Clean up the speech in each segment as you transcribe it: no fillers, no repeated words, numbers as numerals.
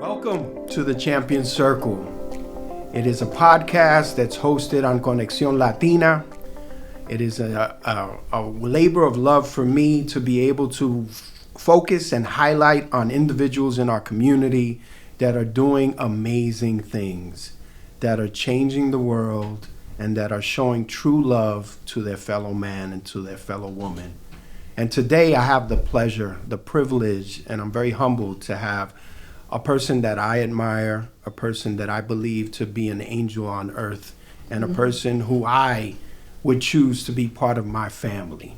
Welcome to the Champion Circle. It is a podcast that's hosted on Conexcion Latina. It is a labor of love for me to be able to focus and highlight on individuals in our community that are doing amazing things, that are changing the world, and that are showing true love to their fellow man and to their fellow woman. And today I have the pleasure, the privilege, and I'm very humbled to have a person that I admire, a person that I believe to be an angel on earth, and a person who I would choose to be part of my family.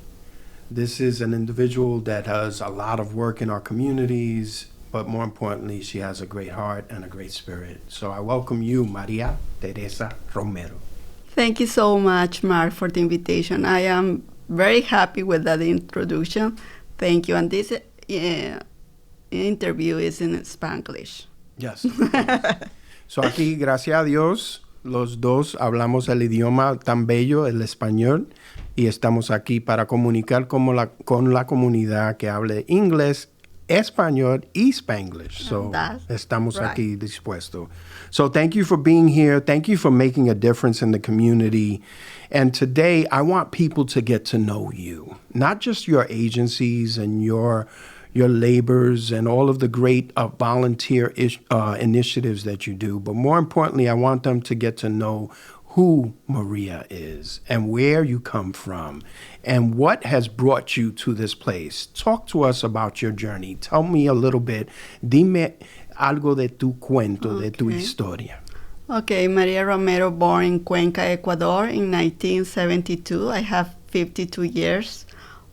This is an individual that does a lot of work in our communities, but more importantly, she has a great heart and a great spirit. So I welcome you, Maria Teresa Romero. Thank you so much, Mark, for the invitation. I am very happy with that introduction. Thank you. And this interview is in Spanglish. Yes. So aquí, gracias a Dios, los dos hablamos el idioma tan bello, el español, y estamos aquí para comunicar con la comunidad que hable inglés, español y Spanglish. So estamos aquí dispuestos. So thank you for being here. Thank you for making a difference in the community. And today I want people to get to know you, not just your agencies and your labors and all of the great volunteer initiatives that you do. But more importantly, I want them to get to know who Maria is and where you come from and what has brought you to this place. Talk to us about your journey. Tell me a little bit. Dime algo de tu cuento, de tu historia. Okay, Maria Romero, born in Cuenca, Ecuador in 1972. I have 52 years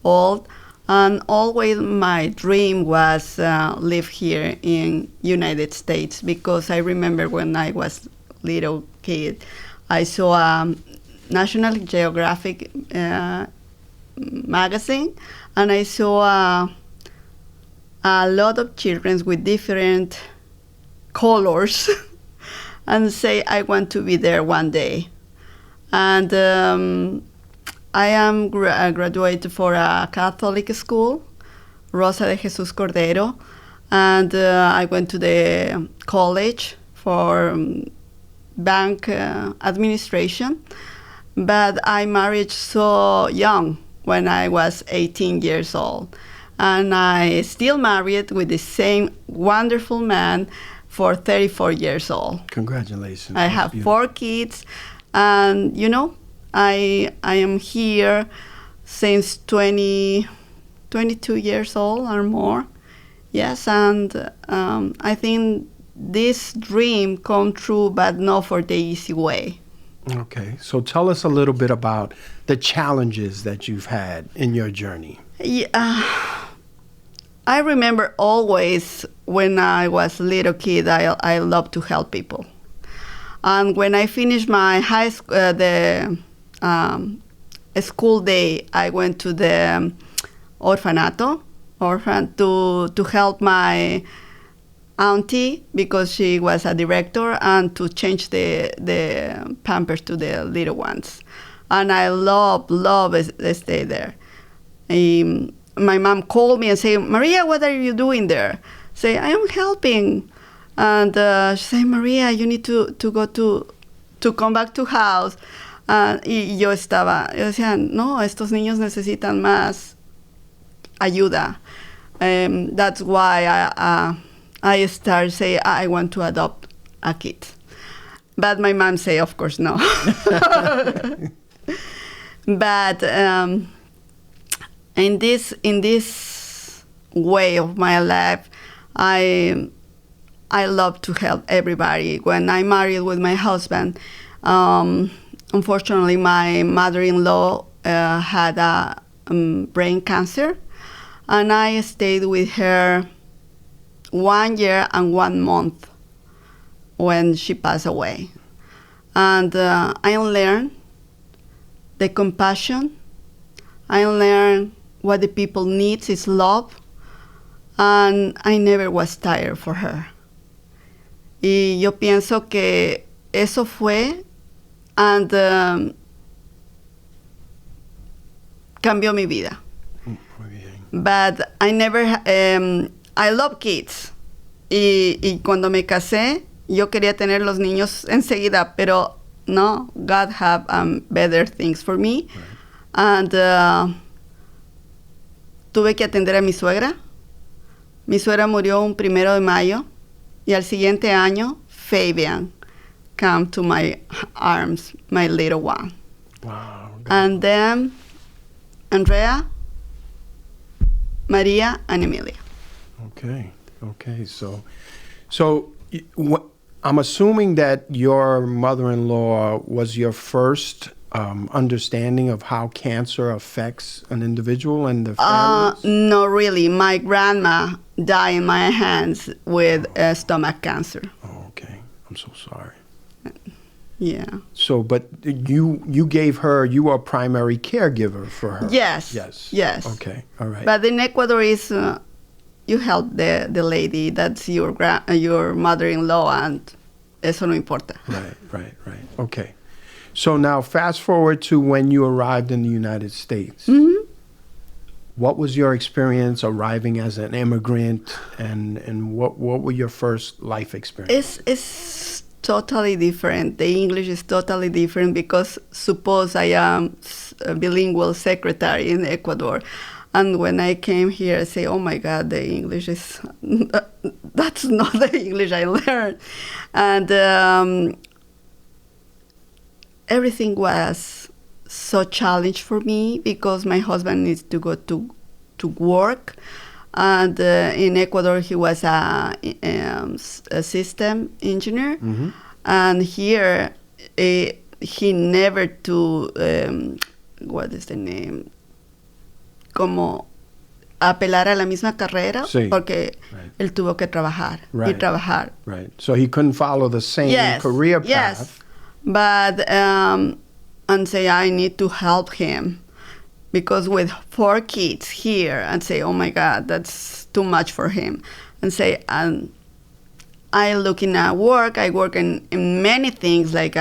old. And always my dream was live here in United States, because I remember when I was little kid, I saw a National Geographic magazine, and I saw a lot of children with different colors and say, I want to be there one day. And I am graduated for a Catholic school, Rosa de Jesus Cordero, and I went to the college for bank administration, but I married so young when I was 18 years old. And I still married with the same wonderful man for 34 years old. Congratulations. I have 4 kids, and I am here since 22 years old or more. Yes, and I think this dream come true, but not for the easy way. Okay, so tell us a little bit about the challenges that you've had in your journey. Yeah, I remember always when I was a little kid, I loved to help people. And when I finished my high school, school day, I went to the orphan to help my auntie, because she was a director, and to change the pampers to the little ones. And I love stay there. My mom called me and said, Maria, what are you doing there? Say, I am helping. And she said, Maria, you need to go to come back to house. Y yo decía, no, estos niños necesitan más ayuda. That's why I started saying, I want to adopt a kid. But my mom say, of course, no. But in this way of my life, I love to help everybody. When I married with my husband, unfortunately, my mother-in-law had a brain cancer, and I stayed with her 1 year and 1 month when she passed away. And I learned the compassion. I learned what the people need is love, and I never was tired for her. Y yo pienso que eso fue, and cambió mi vida. But I never, I love kids. Y cuando me casé, yo quería tener los niños enseguida, pero no, God have better things for me. Right. And tuve que atender a mi suegra. Mi suegra murió un 1 de mayo y al siguiente año, Fabian came to my arms, my little one. Wow. And then Andrea, Maria, and Emilia. Okay. So I'm assuming that your mother-in-law was your first understanding of how cancer affects an individual and the families? No, really. My grandma died in my hands with stomach cancer. Oh, okay. I'm so sorry. Yeah. So, but you gave her, you were a primary caregiver for her. Yes. Okay. All right. But in Ecuador is you help the lady that's your mother-in-law, and eso no importa. Right. Okay. So now fast forward to when you arrived in the United States. Mm-hmm. What was your experience arriving as an immigrant, and what were your first life experiences? It's totally different. The English is totally different because suppose I am a bilingual secretary in Ecuador. And when I came here, I say, oh my God, the English is, that's not the English I learned. And everything was so challenging for me because my husband needs to go to work. And in Ecuador, he was a system engineer. Mm-hmm. And here, he never what is the name? Como apelar a la misma carrera, Sí. porque él tuvo que trabajar y trabajar. Right. So he couldn't follow the same career path. Yes. But and say I need to help him because with 4 kids here, and say, oh my God, that's too much for him. And say, I looking at work. I work in many things like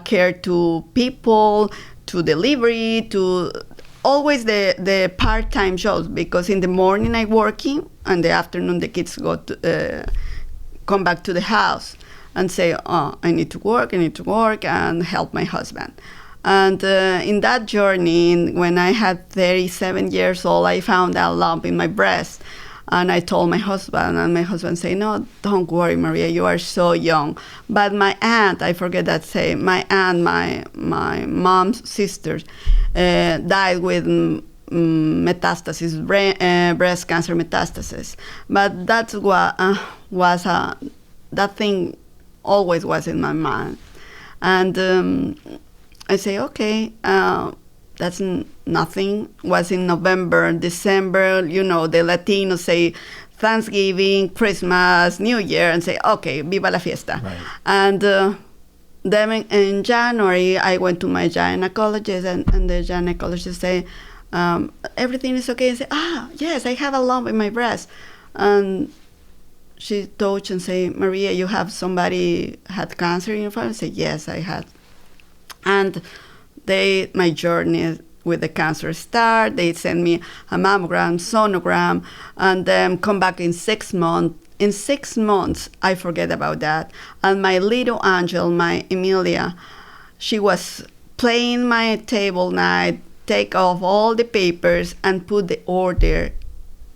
care to people, to delivery, to always the part-time jobs, because in the morning I working and the afternoon the kids come back to the house and say, oh, I need to work and help my husband. And in that journey, when I had 37 years old, I found a lump in my breast. And I told my husband, and my husband said, no, don't worry, Maria, you are so young. But my aunt, I forget that say, my aunt, my mom's sisters, died with metastasis, breast cancer metastasis. But that's what that thing always was in my mind. And I say, okay, that's nothing. Was in November, December, the Latinos say Thanksgiving, Christmas, New Year, and say, okay, viva la fiesta. Right. And then in January, I went to my gynecologist, and the gynecologist say, everything is okay. And say, yes, I have a lump in my breast. And she touched and say, Maria, you have somebody had cancer in your family? I say, yes, I had. And my journey with the cancer start. They send me a mammogram, sonogram, and then come back in 6 months. In 6 months, I forget about that. And my little angel, my Emilia, she was playing my table night, take off all the papers and put the order,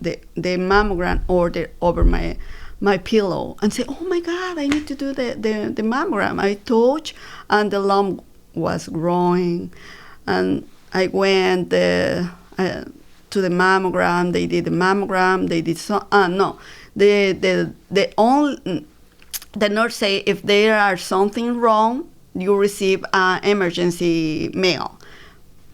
the mammogram order over my pillow and say, oh my God, I need to do the mammogram. I touch and the lump was growing, and I went to the mammogram. They did the mammogram. They did the nurse say if there are something wrong, you receive an emergency mail.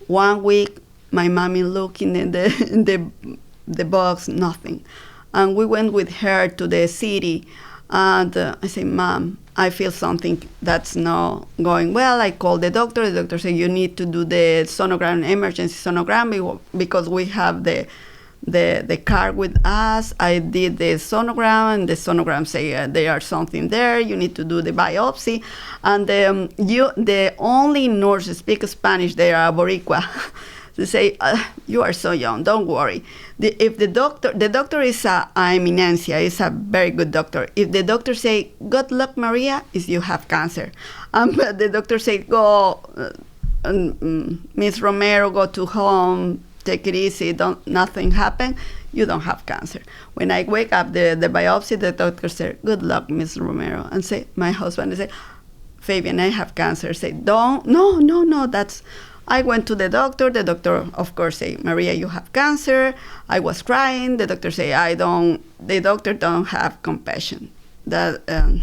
1 week, my mommy looking in the box, nothing, and we went with her to the city, and I say, Mom, I feel something that's not going well. I called the doctor. The doctor said, you need to do the sonogram, emergency sonogram, because we have the card with us. I did the sonogram, and the sonogram say there are something there. You need to do the biopsy. And the only nurse speak Spanish, they are Boricua. They say, you are so young, don't worry. If the doctor is eminencia, is a very good doctor. If the doctor say, good luck, Maria, is you have cancer. But the doctor say, go, Miss Romero, go to home, take it easy, nothing happen, you don't have cancer. When I wake up, the biopsy, the doctor said, good luck, Miss Romero. And say, my husband say, Fabian, I have cancer. Say, no, that's... I went to the doctor, of course, say, Maria, you have cancer. I was crying, the doctor say, the doctor don't have compassion. And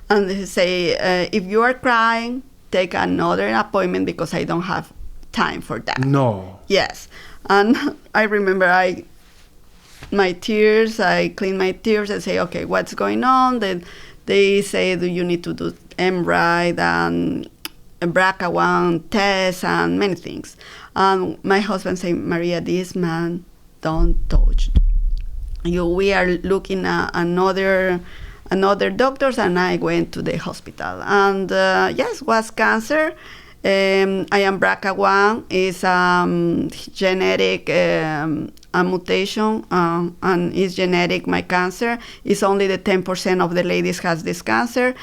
they say, if you are crying, take another appointment because I don't have time for that. No. Yes. And I remember my tears, I clean my tears and say, okay, what's going on? Then they say, do you need to do MRI and BRCA1 test and many things. And my husband say, Maria, this man don't touch you. We are looking at another doctors, and I went to the hospital. And yes, was cancer. I am BRCA1, is genetic a mutation, and is genetic, my cancer. It's only the 10% of the ladies has this cancer.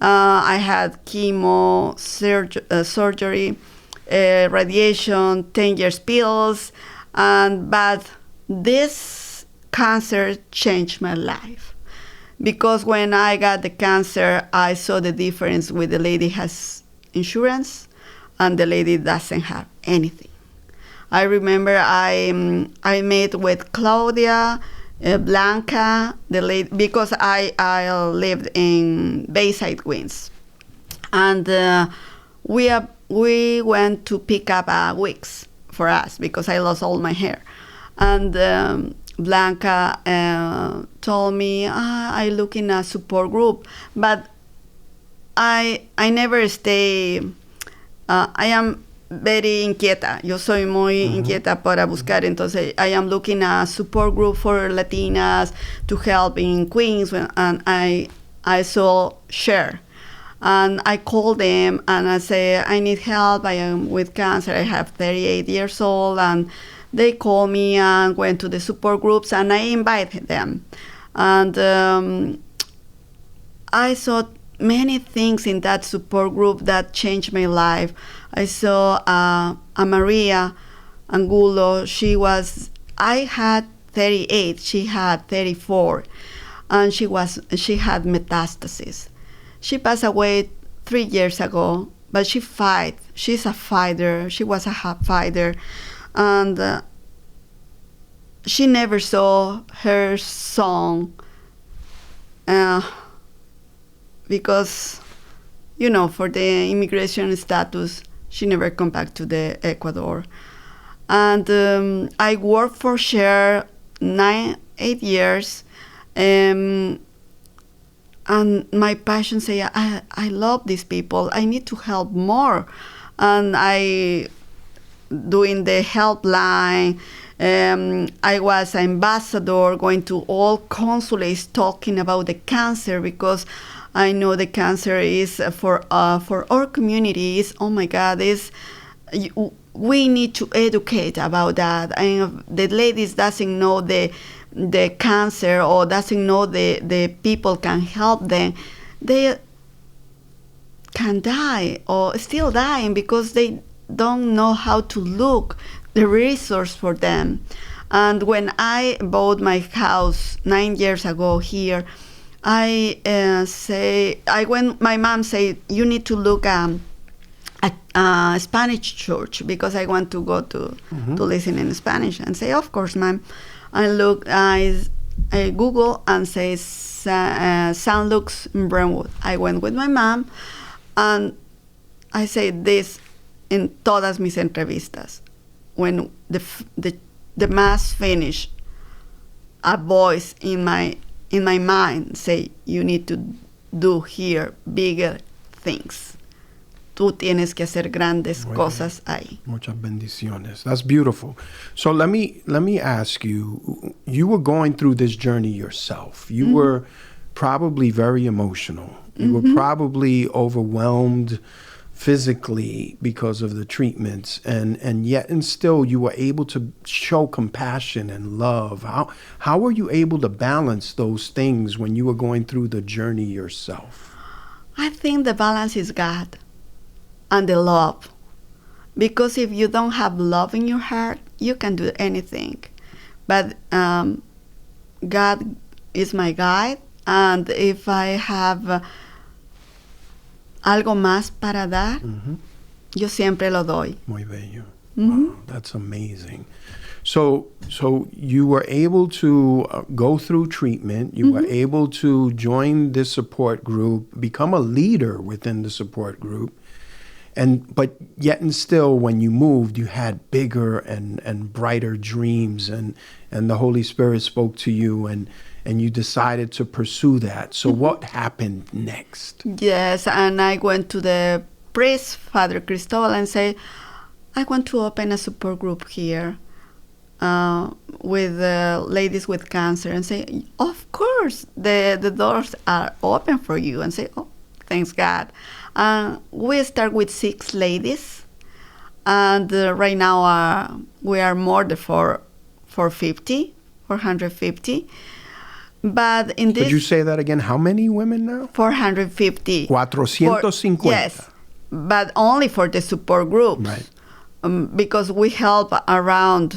I had chemo, surgery, radiation, 10 years pills, but this cancer changed my life. Because when I got the cancer, I saw the difference with the lady has insurance and the lady doesn't have anything. I remember I met with Claudia, Blanca, the lady, because I lived in Bayside, Queens, and we went to pick up wigs for us because I lost all my hair, and Blanca told me I look in a support group, but I never stay. I am very inquieta. Yo soy muy inquieta para buscar. Entonces, I am looking at a support group for Latinas to help in Queens, and I saw Share. And I called them and I say, I need help. I am with cancer. I have 38 years old. And they called me and went to the support groups, and I invited them. And I saw many things in that support group that changed my life. I saw a Maria Angulo. I had 38, she had 34, and she had metastasis. She passed away 3 years ago, but she's a fighter. She was a fighter, and she never saw her son because, for the immigration status, she never come back to the Ecuador. And I worked for Share 8 years, and my passion say, I love these people. I need to help more. And I doing the helpline. I was an ambassador going to all consulates talking about the cancer, because I know the cancer is for our communities. Oh my God, we need to educate about that. And the ladies doesn't know the cancer, or doesn't know the people can help them. They can die or still dying because they don't know how to look the resource for them. And when I bought my house 9 years ago here, my mom said, you need to look at a Spanish church, because I want to go to listen in Spanish. And say, of course, ma'am. I Google and say San Luke's in Brentwood. I went with my mom, and I say this in todas mis entrevistas. When the mass finished, a voice in my mind say, you need to do here bigger things. Tú tienes que hacer grandes cosas ahí. Muchas bendiciones. That's beautiful. So let me ask you, you were going through this journey yourself. You were probably very emotional. You were probably overwhelmed physically because of the treatments, and yet and still you were able to show compassion and love. How were you able to balance those things when you were going through the journey yourself? I think the balance is God and the love. Because if you don't have love in your heart, you can do anything. But God is my guide, and if I have algo más para dar, yo siempre lo doy. Muy bello. Wow, that's amazing. So you were able to go through treatment. You were able to join this support group, become a leader within the support group. But yet and still, when you moved, you had bigger and brighter dreams, and the Holy Spirit spoke to you, and you decided to pursue that. So what happened next? Yes, and I went to the priest, Father Cristobal, and say, I want to open a support group here with ladies with cancer, and say, of course, the doors are open for you, and say, oh, thanks God. We start with 6 ladies, and right now we are more than 450. But in this... Could you say that again? How many women now? 450. 450. Yes, but only for the support groups. Right. Because we help around,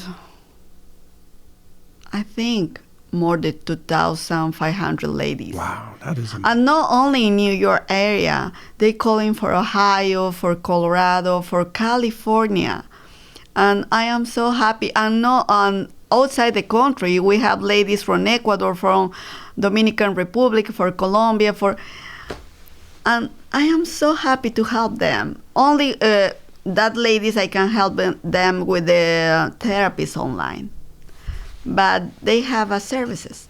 I think, more than 2,500 ladies. Wow, that is amazing. And not only in New York area, they call in for Ohio, for Colorado, for California. And I am so happy. And not outside the country, we have ladies from Ecuador, from Dominican Republic, for Colombia, and I am so happy to help them. Only that ladies, I can help them with the therapies online. But they have services.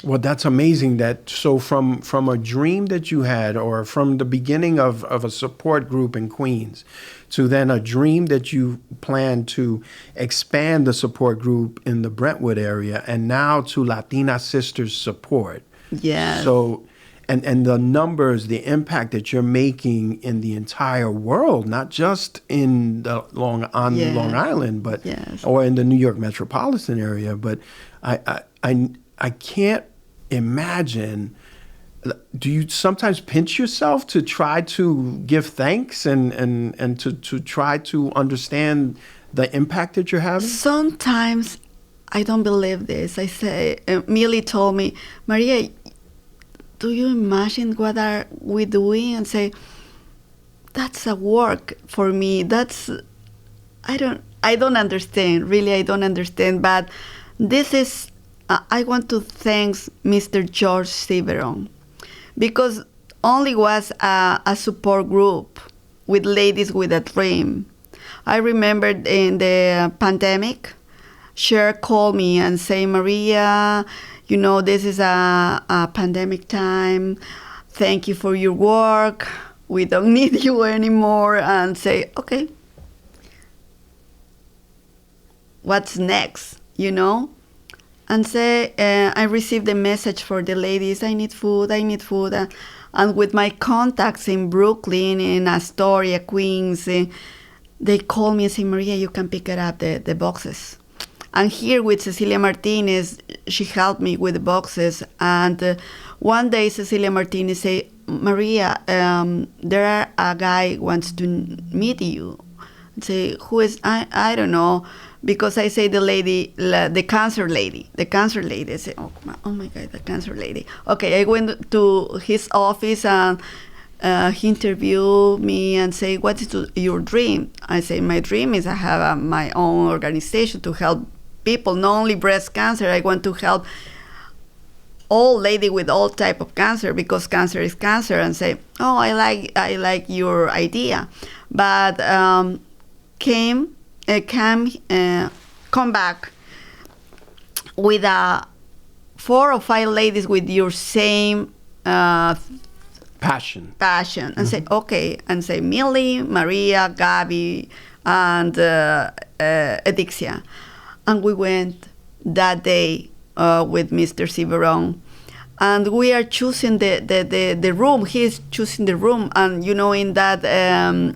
Well, that's amazing. So from a dream that you had, or from the beginning of a support group in Queens, to then a dream that you plan to expand the support group in the Brentwood area, and now to Latina Sisters Support. Yes. So, and the numbers, the impact that you're making in the entire world, not just in Long Island, but or in the New York metropolitan area. But I can't imagine. Do you sometimes pinch yourself to try to give thanks and to try to understand the impact that you're having? Sometimes I don't believe this. I say, Millie told me, Maria, do you imagine what are we doing? And say, that's a work for me. I don't understand. Really, I don't understand. But this is, I want to thank Mr. George Severon, because only was a support group with ladies with a dream. I remember in the pandemic, Cher called me and say, Maria, you know, this is a pandemic time. Thank you for your work. We don't need you anymore. And say, okay, what's next, you know? And say, I received a message for the ladies, I need food. And with my contacts in Brooklyn, in Astoria, Queens, they call me and say, Maria, you can pick it up, the boxes. And here with Cecilia Martinez, she helped me with the boxes. And one day Cecilia Martinez say, Maria, there are a guy wants to meet you. I say, who is, I don't know. Because I say the lady, the cancer lady. I say, oh my God, the cancer lady. Okay, I went to his office and he interviewed me and say, what is your dream? I say, my dream is I have my own organization to help people, not only breast cancer. I want to help all lady with all type of cancer, because cancer is cancer. And say, oh, I like your idea. But come back with 4 or 5 ladies with your same passion, and say, okay, and say Millie, Maria, Gabi, and Edixia. And we went that day with Mr. Severon, And we are choosing the room. He is choosing the room. And, in that,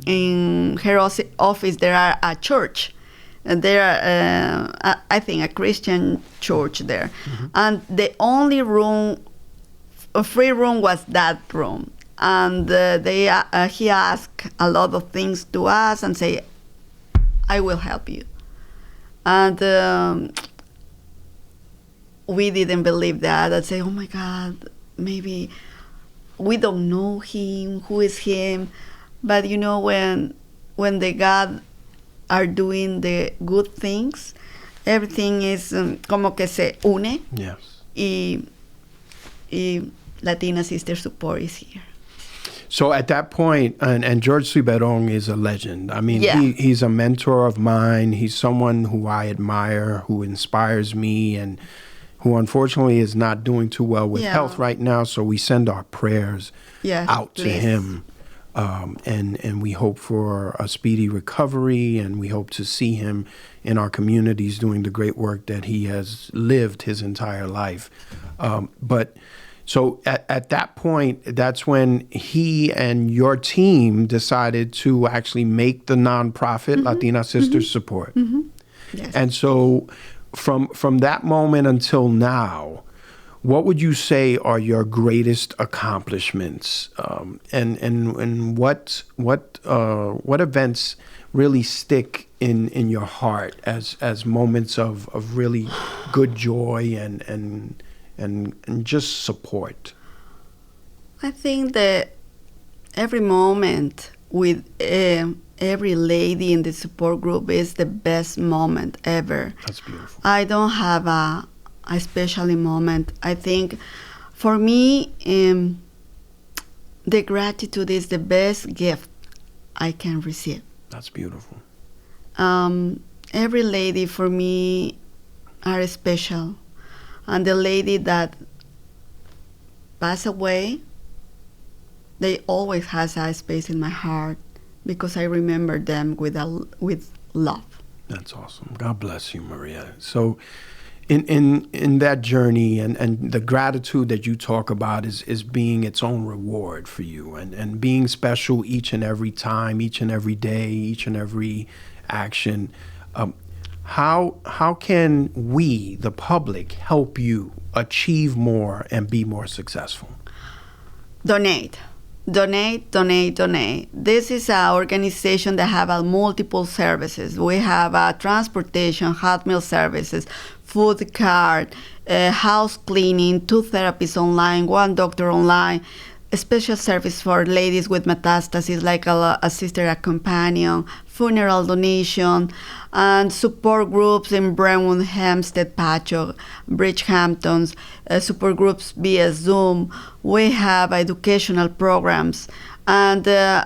in her office, there are a church. And there are, I think, a Christian church there. Mm-hmm. And the only room, a free room, was that room. And he asked a lot of things to us and say, I will help you. And we didn't believe that. I'd say, oh my God, maybe we don't know him, who is him. But when the God are doing the good things, everything is como que se une. Yes. Y Latina Sister Support is here. So at that point, and George Ciberón is a legend. I mean, he's a mentor of mine. He's someone who I admire, who inspires me, and who unfortunately is not doing too well with health right now. So we send our prayers out to him. And we hope for a speedy recovery, and we hope to see him in our communities doing the great work that he has lived his entire life. So at that point, that's when he and your team decided to actually make the nonprofit Latina Sisters Support. Mm-hmm. Yes. And so from that moment until now, what would you say are your greatest accomplishments, and what events really stick in your heart as moments of really good joy and just support? I think that every moment with every lady in the support group is the best moment ever. That's beautiful. I don't have a special moment. I think for me, the gratitude is the best gift I can receive. That's beautiful. Every lady for me are special. And the lady that passed away, they always has a space in my heart because I remember them with love. That's awesome. God bless you, Maria. So in that journey and the gratitude that you talk about is being its own reward for you and being special each and every time, each and every day, each and every action. How can we, the public, help you achieve more and be more successful? Donate. This is an organization that have multiple services. We have transportation, hot meal services, food card, house cleaning, 2 therapists online, 1 doctor online, a special service for ladies with metastases like a sister, a companion, funeral donation, and support groups in Brentwood, Hempstead, Patchogue, Bridgehamptons, support groups via Zoom. We have educational programs. And I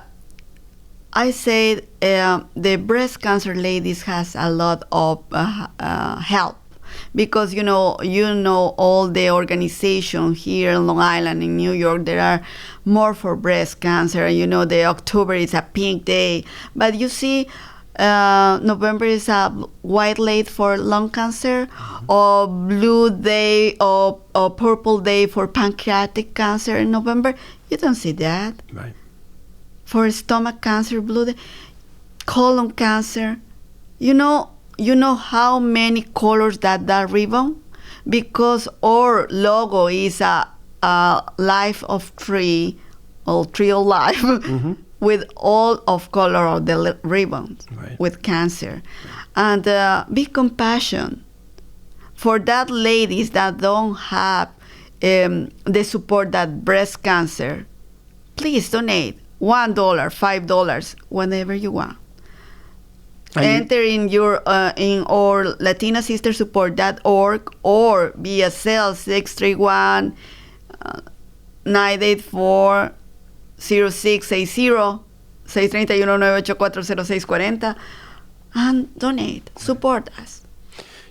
say the breast cancer ladies has a lot of help. Because you know all the organization here in Long Island, in New York, there are more for breast cancer. The October is a pink day, but you see, November is a white day for lung cancer, or blue day, or purple day for pancreatic cancer in November. You don't see that. Right. For stomach cancer, blue day, colon cancer. You know how many colors that ribbon? Because our logo is a life of tree, or tree of life, with all of color of the ribbons, with cancer. And be compassion for that ladies that don't have the support that breast cancer. Please donate $1, $5, whenever you want. Enter in your in our latinasistersupport.org or via cell 631 984 0680 631-984-0640 and donate. Support us.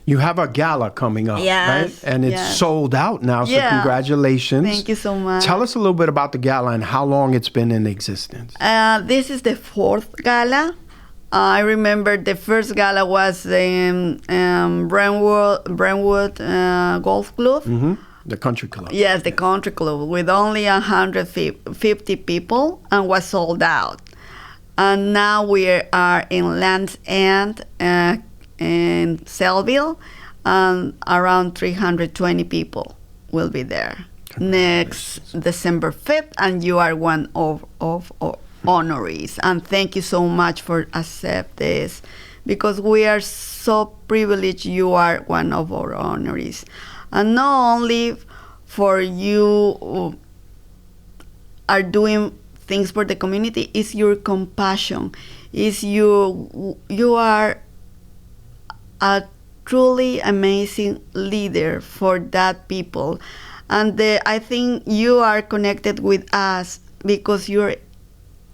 You have a gala coming up, right? And it's sold out now, so congratulations. Thank you so much. Tell us a little bit about the gala and how long it's been in existence. This is the 4th gala. I remember the first gala was in Brentwood Golf Club. The country club. Yes, the country club with only 150 people and was sold out. And now we are in Land's End in Sellville, and around 320 people will be there next December 5th, and you are one of honorees. And thank you so much for accept this, because we are so privileged you are one of our honorees. And not only for you are doing things for the community, is your compassion, is you are a truly amazing leader for that people. And I think you are connected with us because your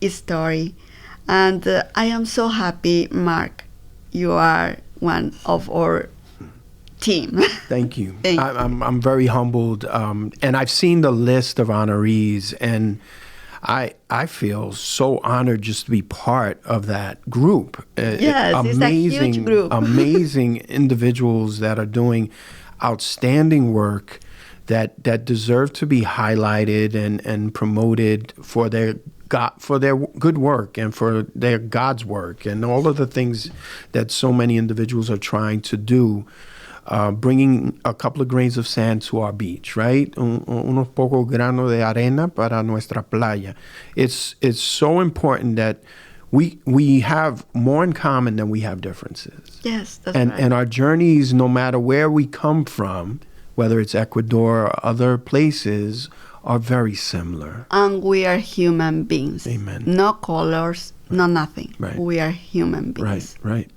story. And I am so happy, Mark, you are one of our team. Thank you. I'm very humbled. And I've seen the list of honorees, and I feel so honored just to be part of that group. Yes, amazing, it's a huge group. Amazing individuals that are doing outstanding work that deserve to be highlighted and promoted for their good work and for their God's work and all of the things that so many individuals are trying to do. Bringing a couple of grains of sand to our beach, right? Unos pocos granos de arena para nuestra playa. It's so important that we have more in common than we have differences. Yes, that's right. And our journeys, no matter where we come from, whether it's Ecuador or other places, are very similar. And we are human beings. Amen. No colors, no nothing. Right. We are human beings. Right.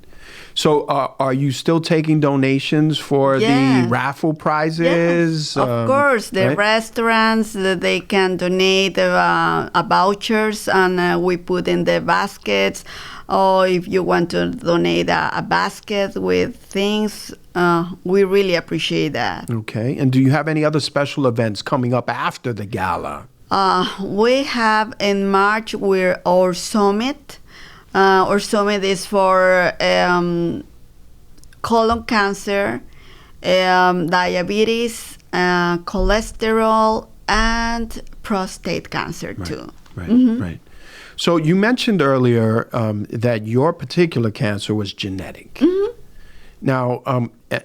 So are you still taking donations for the raffle prizes? Yes, of course. The restaurants, they can donate vouchers, and we put in the baskets. Or if you want to donate a basket with things, we really appreciate that. Okay. And do you have any other special events coming up after the gala? We have in March our summit. Our summit is for colon cancer, diabetes, cholesterol, and prostate cancer too. Right. So you mentioned earlier that your particular cancer was genetic. Mm-hmm. Now,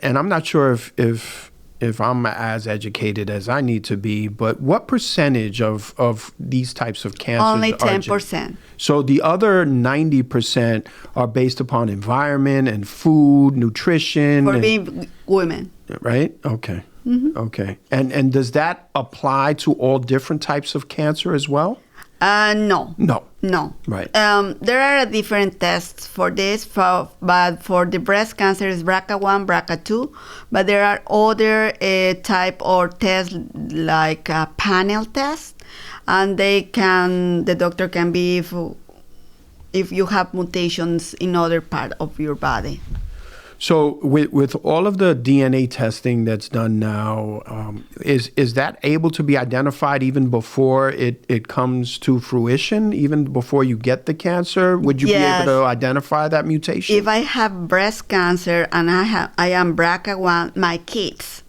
and I'm not sure if I'm as educated as I need to be, but what percentage of these types of cancers Only 10%. So the other 90% are based upon environment and food, nutrition. For being women. Right? Okay. Mm-hmm. Okay. And does that apply to all different types of cancer as well? No. Right. There are different tests for this, but for the breast cancer is BRCA1, BRCA2, but there are other type or tests like a panel test, and the doctor can be if you have mutations in other part of your body. So with all of the DNA testing that's done now, is that able to be identified even before it comes to fruition, even before you get the cancer? Would you be able to identify that mutation? If I have breast cancer and I am BRCA1, my kids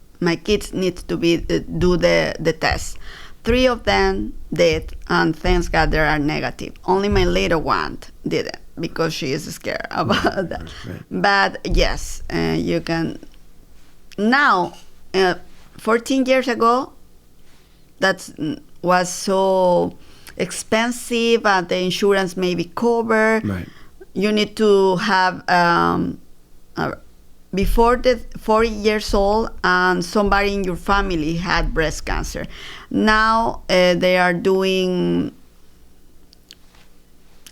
need to do the test. 3 of them did, and thanks God they are negative. Only my little one didn't, because she is scared about that. Right. But yes, you can. Now, 14 years ago, that was so expensive, and the insurance may be covered. Right. You need to have before the 40 years old, and somebody in your family had breast cancer. Now they are doing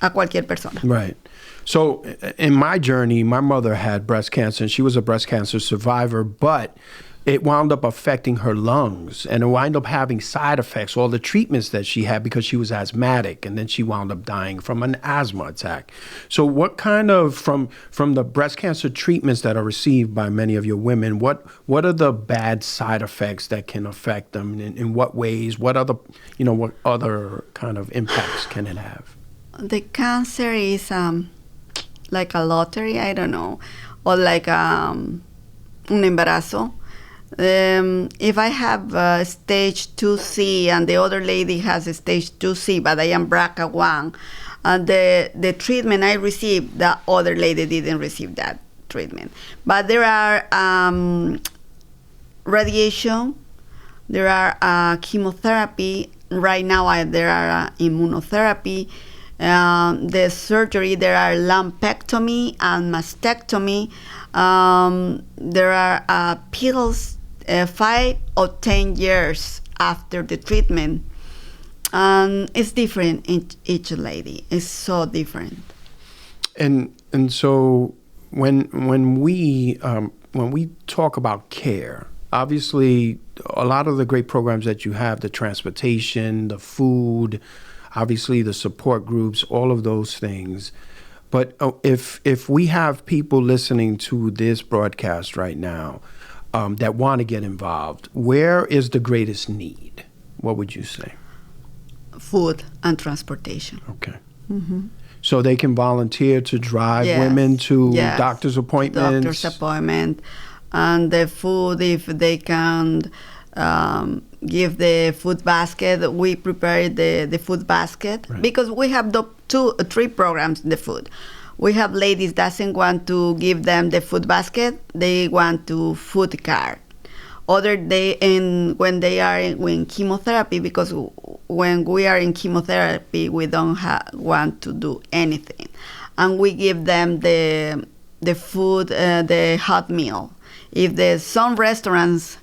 a cualquier persona. Right. So in my journey, my mother had breast cancer, and she was a breast cancer survivor, but it wound up affecting her lungs, and it wound up having side effects, all the treatments that she had, because she was asthmatic, and then she wound up dying from an asthma attack. So what kind of, from the breast cancer treatments that are received by many of your women, what are the bad side effects that can affect them? In what ways? What other kind of impacts can it have? The cancer is like a lottery, I don't know, or like un embarazo. If I have stage 2C and the other lady has a stage 2C, but I am BRCA1, and the treatment I received, the other lady didn't receive that treatment. But there are radiation, there are chemotherapy. Right now, there are immunotherapy. The surgery, there are lumpectomy and mastectomy. There are pills 5 or 10 years after the treatment. And it's different in each lady. It's so different. And so when we talk about care, obviously a lot of the great programs that you have, the transportation, the food, obviously the support groups, all of those things. But if we have people listening to this broadcast right now that want to get involved, where is the greatest need? What would you say? Food and transportation. Okay. Mm-hmm. So they can volunteer to drive women to doctor's appointments? Doctor's appointment. And the food, if they can give the food basket, we prepare the food basket. Right. Because we have 3 programs in the food. We have ladies doesn't want to give them the food basket, they want to food card. Other day, when they are in chemotherapy, because when we are in chemotherapy, we don't want to do anything. And we give them the food, the hot meal. If there's some restaurants,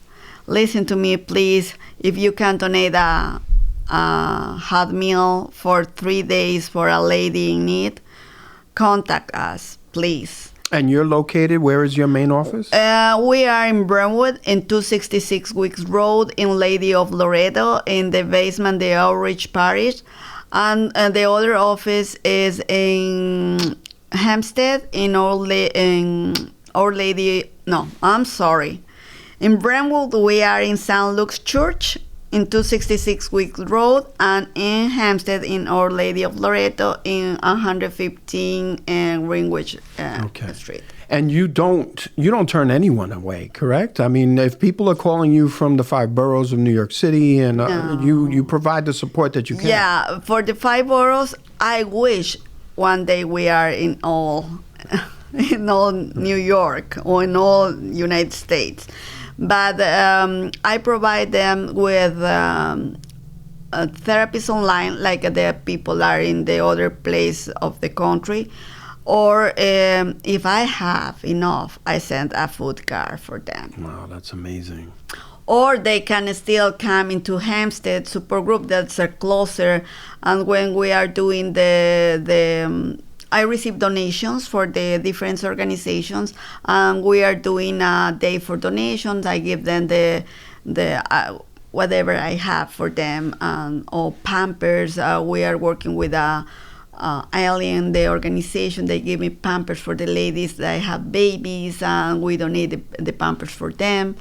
listen to me, please. If you can donate a hot meal for 3 days for a lady in need, contact us, please. And you're located, where is your main office? We are in Brentwood, in 266 Weeks Road, in Lady of Loretto, in the basement, the Outreach Parish. And the other office is in Hempstead, in Our Lady, no, I'm sorry. In Brentwood, we are in St. Luke's Church, in 266 Weeks Road, and in Hempstead, in Our Lady of Loretto, in 115 Greenwich Street. And you don't turn anyone away, correct? I mean, if people are calling you from the 5 boroughs of New York City, and you provide the support that you can. Yeah, for the 5 boroughs, I wish one day we are in all New York or in all United States. But I provide them with therapies online, like the people are in the other place of the country. Or if I have enough, I send a food card for them. Wow, that's amazing. Or they can still come into Hempstead support group that's closer. And when we are doing I receive donations for the different organizations, and we are doing a day for donations. I give them the whatever I have for them, or Pampers. We are working with Alien, the organization. They give me Pampers for the ladies that have babies, and we donate the Pampers for them.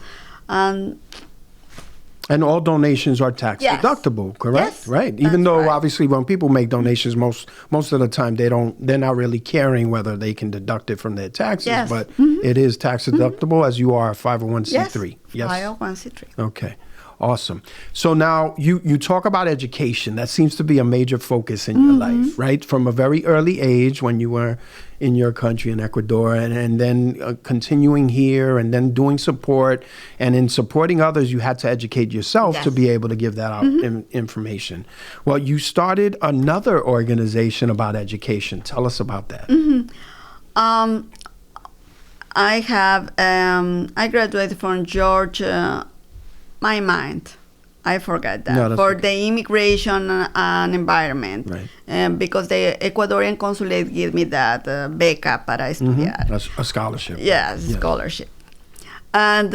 And all donations are tax deductible, correct? Yes, right. Even though obviously when people make donations, most of the time they're not really caring whether they can deduct it from their taxes, but it is tax deductible as you are a 501c3. Yes. 501c3. Okay. Awesome. So now you talk about education. That seems to be a major focus in your life, right? From a very early age when you were in your country in Ecuador, and then continuing here, and then doing support. And in supporting others, you had to educate yourself to be able to give that out information. Well, you started another organization about education. Tell us about that. I graduated from George. My mind, I forgot that. No, for the immigration and environment, right? Because the Ecuadorian consulate gave me that beca para estudiar. A scholarship. Yes, scholarship. And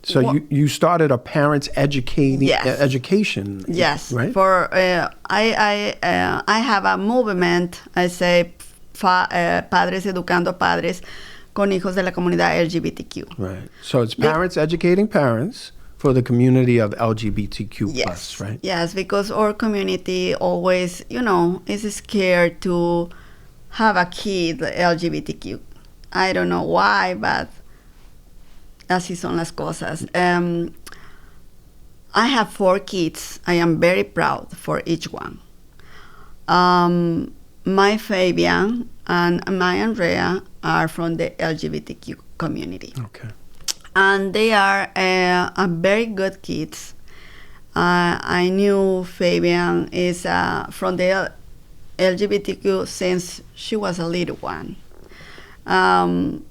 so you started a parents education. Yes. Right. For I have a movement. I say Padres Educando Padres, con hijos de la comunidad LGBTQ. Right. So it's parents educating parents for the community of LGBTQ+, right? Yes, because our community always, is scared to have a kid LGBTQ. I don't know why, but así son las cosas. I have 4 kids. I am very proud for each one. My Fabian and my Andrea are from the LGBTQ community. Okay. And they are a very good kids. I knew Fabian is from the LGBTQ since she was a little one. And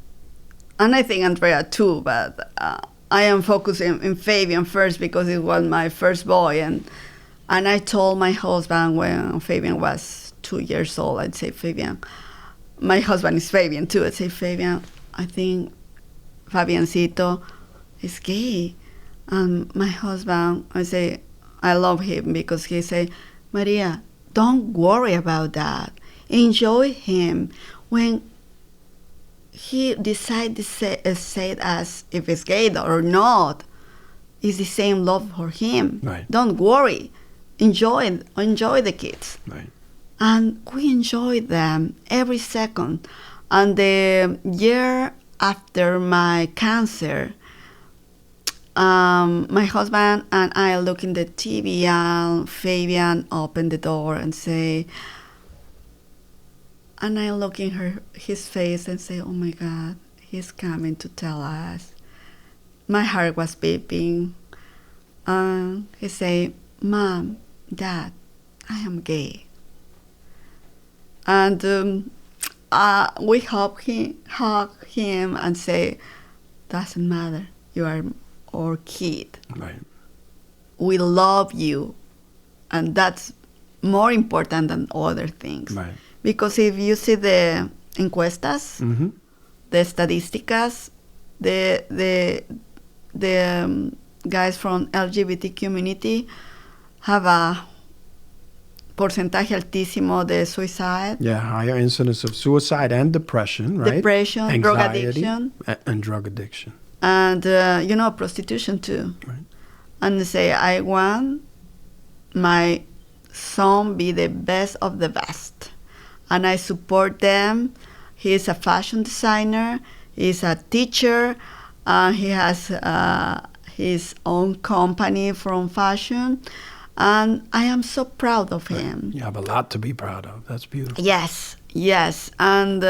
I think Andrea too, but I am focusing in Fabian first because it was my first boy. And I told my husband when Fabian was 2 years old, I'd say, Fabian, my husband is Fabian too. I'd say, Fabian, I think Fabiancito is gay. And my husband, I say, I love him because he say, Maria, don't worry about that. Enjoy him. When he decides to say us if it's gay or not, it's the same love for him. Right. Don't worry. Enjoy the kids. Right. And we enjoy them every second. And the year after my cancer, my husband and I look in the TV and Fabian opened the door and say, and I look in his face and say, oh my God, he's coming to tell us. My heart was beeping. He say, Mom, Dad, I am gay. And we hug him and say, doesn't matter, you are our kid. Right. We love you. And that's more important than other things. Right. Because if you see the encuestas, the estadísticas, the guys from LGBT community have a porcentaje altísimo de suicide. Yeah, higher incidence of suicide and depression, right? Depression, anxiety, drug addiction. And drug addiction. And, prostitution too. Right. And they say, I want my son be the best of the best. And I support them. He is a fashion designer. He's a teacher. He has his own company from fashion. And I am so proud of him. You have a lot to be proud of. That's beautiful. Yes. And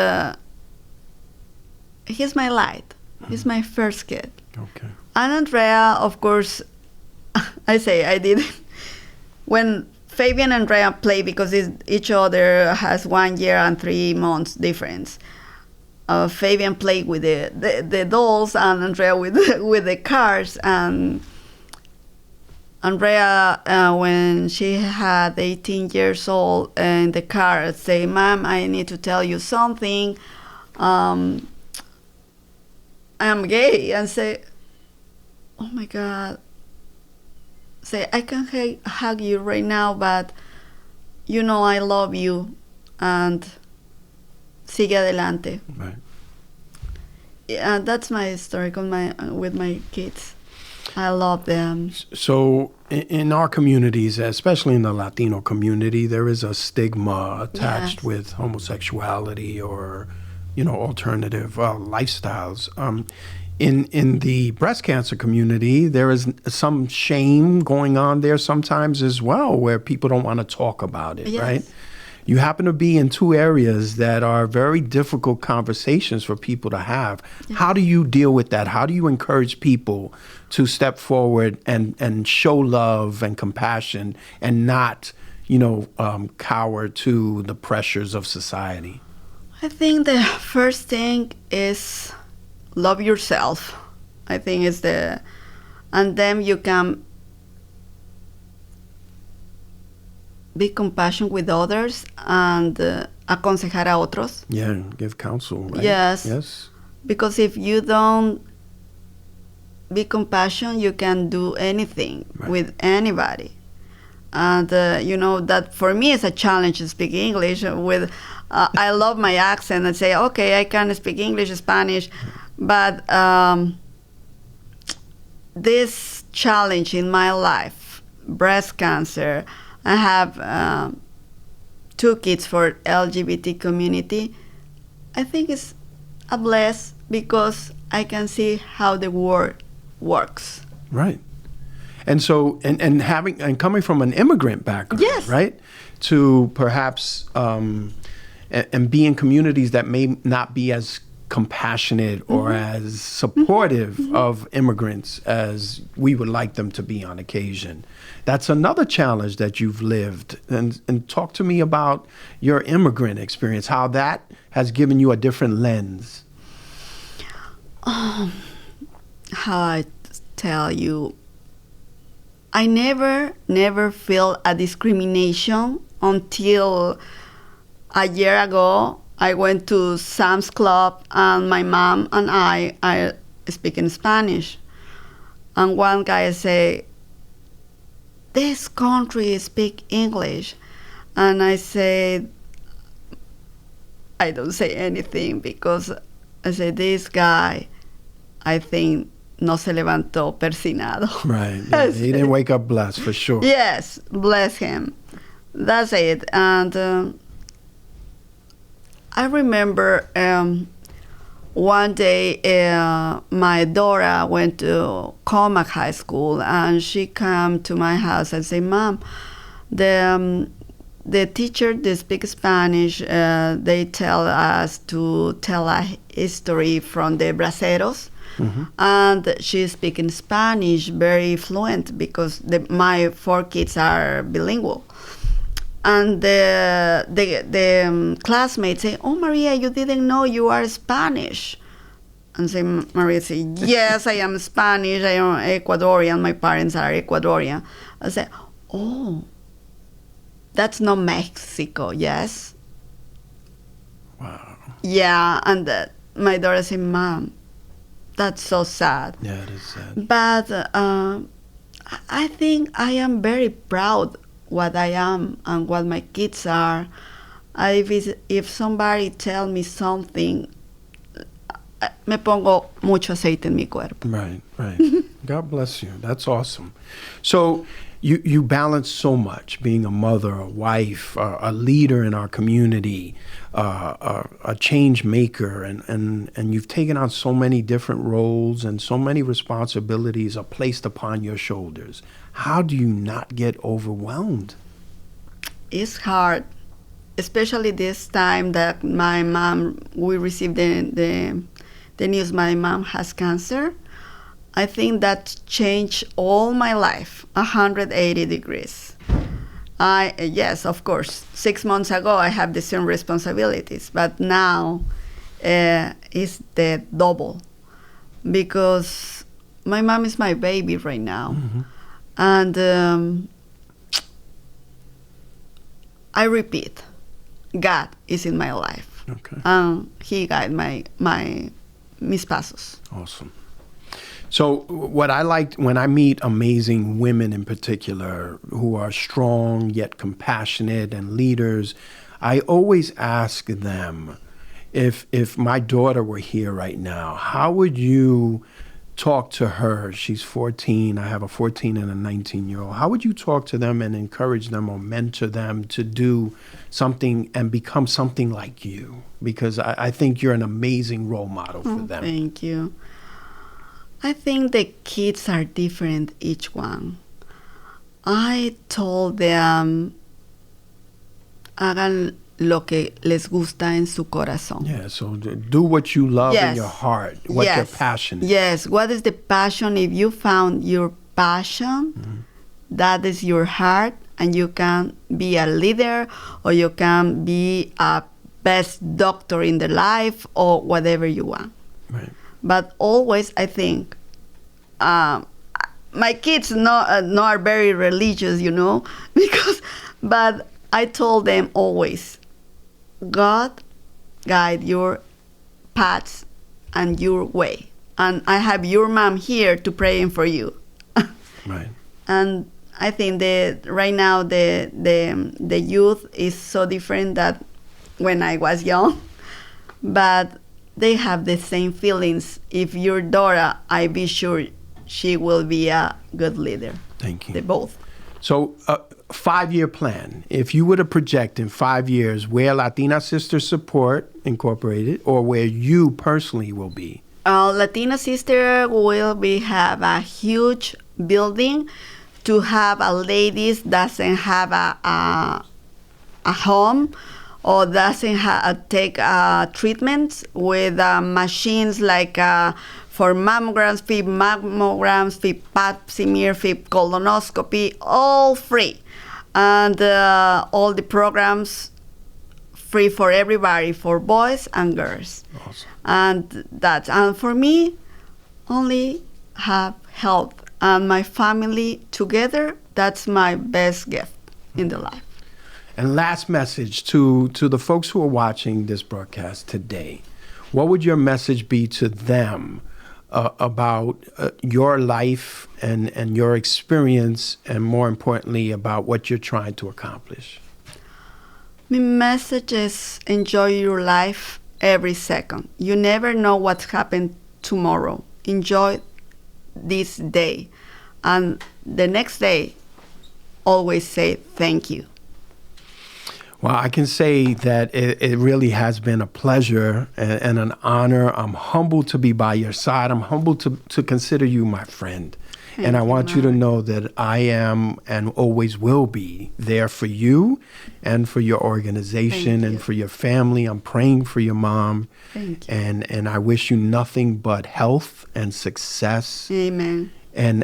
he's my light. He's my first kid. Okay. And Andrea, of course, I did. When Fabian and Andrea play, because each other has 1 year and 3 months difference, Fabian played with the dolls and Andrea with the cars. And Andrea, when she had 18 years old in the car, say, Mom, I need to tell you something. I am gay. And say, oh my God. Say, I can hug you right now, but you know I love you. And sigue adelante. Right. Yeah, that's my story with my kids. I love them. So in our communities, especially in the Latino community, there is a stigma attached with homosexuality or, alternative lifestyles. In the breast cancer community, there is some shame going on there sometimes as well, where people don't want to talk about it, right? You happen to be in 2 areas that are very difficult conversations for people to have. Yeah. How do you deal with that? How do you encourage people to step forward and show love and compassion and not, cower to the pressures of society? I think the first thing is love yourself. I think is and then you can be compassionate with others and aconsejar a otros. Yeah, give counsel, right? Yes. Because if you don't be compassionate, you can do anything with anybody. And, that for me is a challenge to speak English. I love my accent and say, okay, I can speak English, Spanish. But this challenge in my life, breast cancer, I have 2 kids for LGBT community. I think a bless because I can see how the world works. Right. And so, and coming from an immigrant background, Yes. right, to perhaps and be in communities that may not be as compassionate or as supportive of immigrants as we would like them to be on occasion. That's another challenge that you've lived. And talk to me about your immigrant experience, how that has given you a different lens. How I tell you, I never feel a discrimination until a year ago. I went to Sam's Club and my mom and I are speaking Spanish. And one guy say, this country speak English. And I said, I don't say anything because I said, this guy, I think, no se levantó persinado. Right. Yeah, he didn't wake up blessed, for sure. Yes, bless him. That's it. And I remember one day my daughter went to Comac High School, and she came to my house and said, Mom, the teacher, they speak Spanish, they tell us to tell a history from the braceros. And she's speaking Spanish very fluent because my 4 kids are bilingual. And the classmates say, oh, Maria, you didn't know you are Spanish. And say, Maria say, yes, I am Spanish, I am Ecuadorian, my parents are Ecuadorian. I say, oh, that's not Mexico, yes? Wow. Yeah, and my daughter said, Mom, that's so sad. Yeah, it is sad. But I think I am very proud what I am and what my kids are. If somebody tell me something, me pongo mucho aceite en mi cuerpo. Right, right. God bless you. That's awesome. So you balance so much, being a mother, a wife, a leader in our community, a change maker, and you've taken on so many different roles and so many responsibilities are placed upon your shoulders. How do you not get overwhelmed? It's hard, especially this time that my mom, we received the news my mom has cancer. I think that changed all my life, 180 degrees. Yes, of course, 6 months ago I have the same responsibilities, but now it's the double because my mom is my baby right now. And I repeat, God is in my life. Okay. He guides mis pasos. Awesome. So what I like when I meet amazing women in particular who are strong yet compassionate and leaders, I always ask them, if my daughter were here right now, how would you talk to her? She's 14. I have a 14 and a 19-year-old. How would you talk to them and encourage them or mentor them to do something and become something like you? Because I think you're an amazing role model for them. Thank you. I think the kids are different, each one. I told them, hagan lo que les gusta en su corazón. Yeah, so do what you love in your heart, what your passion is. Yes, what is the passion? If you found your passion, that is your heart, and you can be a leader, or you can be a best doctor in the life, or whatever you want. Right. But always, I think, my kids are very religious, but I told them always, God guide your paths and your way. And I have your mom here to pray for you. Right. And I think that right now the youth is so different that when I was young, but they have the same feelings. If your daughter, I be sure she will be a good leader. Thank you. They both. So, 5-year plan. If you were to project in 5 years where Latina Sister Support Incorporated or where you personally will be. Latina Sister will have a huge building to have a ladies doesn't have a home or doesn't take treatments with machines like for mammograms, pap smear, colonoscopy, all free. And all the programs free for everybody, for boys and girls. Awesome. And for me, only have health and my family together. That's my best gift in the life. And last message to the folks who are watching this broadcast today. What would your message be to them about your life and your experience, and more importantly, about what you're trying to accomplish? My message is enjoy your life every second. You never know what's happened tomorrow. Enjoy this day. And the next day, always say thank you. Well, I can say that it really has been a pleasure and an honor. I'm humbled to be by your side. I'm humbled to consider you my friend. And I want you to know that I am and always will be there for you and for your organization and for your family. I'm praying for your mom. Thank you. And I wish you nothing but health and success. Amen. And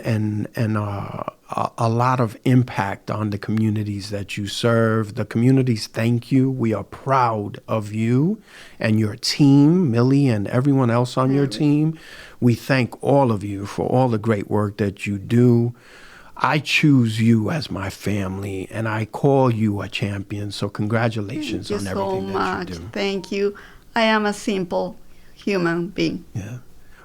a lot of impact on the communities that you serve. The communities thank you. We are proud of you and your team, Millie and everyone else on your team. We thank all of you for all the great work that you do. I choose you as my family, and I call you a champion. So congratulations on everything that you do. Thank you. I am a simple human being. Yeah.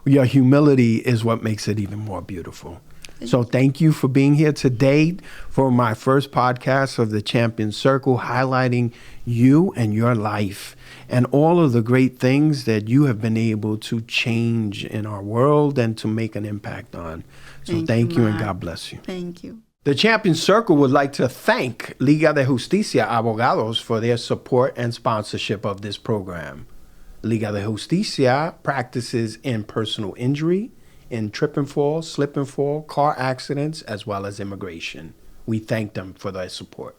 Your humility is what makes it even more beautiful. So thank you for being here today for my first podcast of the Champion Circle, highlighting you and your life and all of the great things that you have been able to change in our world and to make an impact on. So thank you and God bless you. Thank you. The Champion Circle would like to thank Liga de Justicia Abogados for their support and sponsorship of this program. Liga de Justicia practices in personal injury, in trip and fall, slip and fall, car accidents, as well as immigration. We thank them for their support.